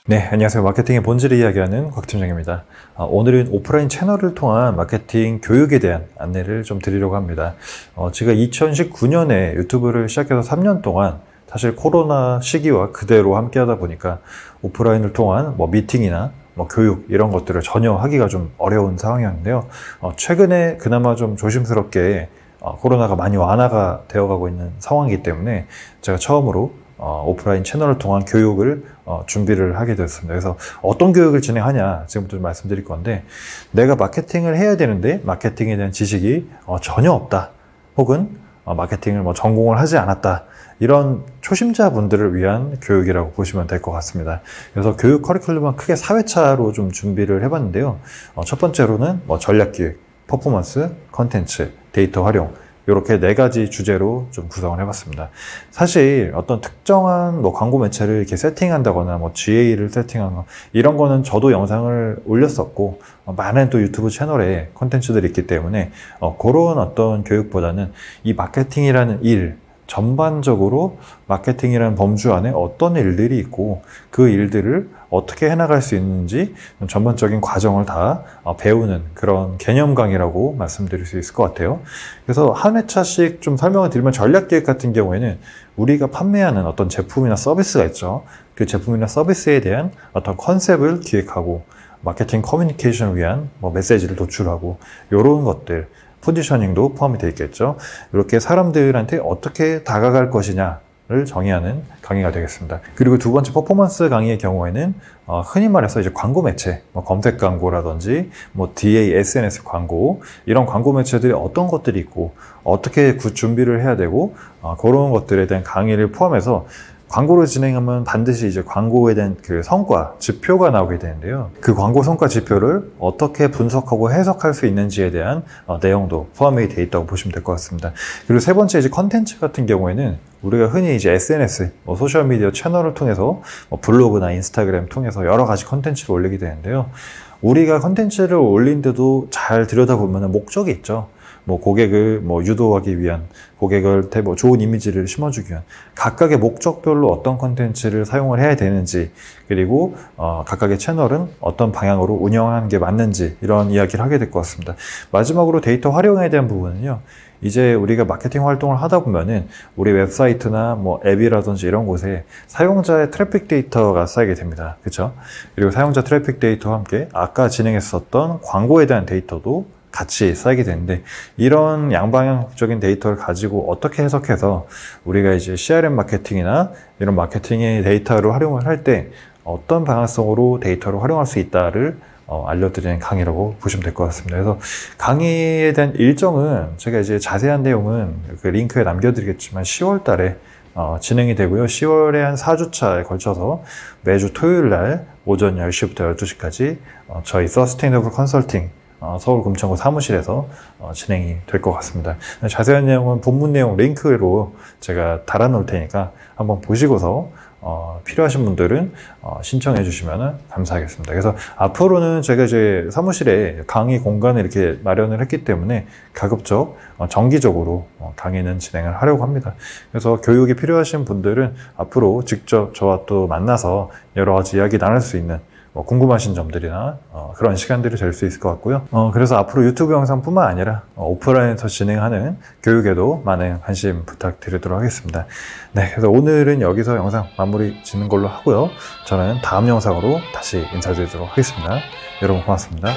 네, 안녕하세요. 마케팅의 본질을 이야기하는 곽 팀장입니다. 오늘은 오프라인 채널을 통한 마케팅 교육에 대한 안내를 좀 드리려고 합니다. 제가 2019년에 유튜브를 시작해서 3년 동안 사실 코로나 시기와 그대로 함께 하다 보니까 오프라인을 통한 미팅이나 교육 이런 것들을 전혀 하기가 좀 어려운 상황이었는데요. 최근에 그나마 좀 조심스럽게 코로나가 많이 완화가 되어가고 있는 상황이기 때문에 제가 처음으로 오프라인 채널을 통한 교육을 준비를 하게 되었습니다. 그래서 어떤 교육을 진행하냐 지금부터 좀 말씀드릴 건데, 내가 마케팅을 해야 되는데 마케팅에 대한 지식이 전혀 없다, 혹은 마케팅을 전공을 하지 않았다, 이런 초심자분들을 위한 교육이라고 보시면 될 것 같습니다. 그래서 교육 커리큘럼은 크게 4회차로 좀 준비를 해봤는데요. 첫 번째로는 전략기획, 퍼포먼스, 컨텐츠, 데이터 활용, 이렇게 4가지 주제로 좀 구성을 해봤습니다. 사실 어떤 특정한 광고 매체를 이렇게 세팅한다거나 GA를 세팅하는 이런 거는 저도 영상을 올렸었고, 많은 또 유튜브 채널에 콘텐츠들이 있기 때문에 그런 어떤 교육보다는 이 마케팅이라는 일 전반적으로, 마케팅이라는 범주 안에 어떤 일들이 있고 그 일들을 어떻게 해나갈 수 있는지 전반적인 과정을 다 배우는 그런 개념 강의라고 말씀드릴 수 있을 것 같아요. 그래서 한 회차씩 좀 설명을 드리면, 전략기획 같은 경우에는 우리가 판매하는 어떤 제품이나 서비스가 있죠. 그 제품이나 서비스에 대한 어떤 컨셉을 기획하고 마케팅 커뮤니케이션을 위한 메시지를 도출하고, 이런 것들, 포지셔닝도 포함이 되어 있겠죠. 이렇게 사람들한테 어떻게 다가갈 것이냐를 정의하는 강의가 되겠습니다. 그리고 두 번째 퍼포먼스 강의의 경우에는 흔히 말해서 이제 광고 매체, 검색 광고라든지 DA, SNS 광고, 이런 광고 매체들이 어떤 것들이 있고 어떻게 준비를 해야 되고, 그런 것들에 대한 강의를 포함해서, 광고를 진행하면 반드시 이제 광고에 대한 그 성과, 지표가 나오게 되는데요. 그 광고 성과 지표를 어떻게 분석하고 해석할 수 있는지에 대한 내용도 포함이 되어 있다고 보시면 될 것 같습니다. 그리고 세 번째, 이제 컨텐츠 같은 경우에는 우리가 흔히 이제 SNS, 소셜미디어 채널을 통해서 블로그나 인스타그램 통해서 여러 가지 컨텐츠를 올리게 되는데요. 우리가 컨텐츠를 올린데도 잘 들여다보면 목적이 있죠. 고객을 유도하기 위한, 고객한테 좋은 이미지를 심어주기 위한 각각의 목적별로 어떤 컨텐츠를 사용을 해야 되는지, 그리고 각각의 채널은 어떤 방향으로 운영하는 게 맞는지, 이런 이야기를 하게 될 것 같습니다. 마지막으로 데이터 활용에 대한 부분은요, 이제 우리가 마케팅 활동을 하다 보면은 우리 웹사이트나 앱이라든지 이런 곳에 사용자의 트래픽 데이터가 쌓이게 됩니다. 그렇죠? 그리고 사용자 트래픽 데이터와 함께 아까 진행했었던 광고에 대한 데이터도 같이 쌓이게 되는데, 이런 양방향적인 데이터를 가지고 어떻게 해석해서 우리가 이제 CRM 마케팅이나 이런 마케팅의 데이터를 활용을 할 때 어떤 방향성으로 데이터를 활용할 수 있다를 알려드리는 강의라고 보시면 될 것 같습니다. 그래서 강의에 대한 일정은 제가 이제 자세한 내용은 그 링크에 남겨드리겠지만 10월 달에 진행이 되고요. 10월에 한 4주차에 걸쳐서 매주 토요일 날 오전 10시부터 12시까지 저희 서스테이너블 컨설팅 서울 금천구 사무실에서 진행이 될 것 같습니다. 자세한 내용은 본문 내용 링크로 제가 달아놓을 테니까 한번 보시고서 필요하신 분들은 신청해 주시면 감사하겠습니다. 그래서 앞으로는 제가 이제 사무실에 강의 공간을 이렇게 마련을 했기 때문에 가급적 정기적으로 강의는 진행을 하려고 합니다. 그래서 교육이 필요하신 분들은 앞으로 직접 저와 또 만나서 여러 가지 이야기 나눌 수 있는 궁금하신 점들이나 그런 시간들이 될 수 있을 것 같고요. 그래서 앞으로 유튜브 영상뿐만 아니라 오프라인에서 진행하는 교육에도 많은 관심 부탁드리도록 하겠습니다. 네, 그래서 오늘은 여기서 영상 마무리 짓는 걸로 하고요. 저는 다음 영상으로 다시 인사드리도록 하겠습니다. 여러분 고맙습니다.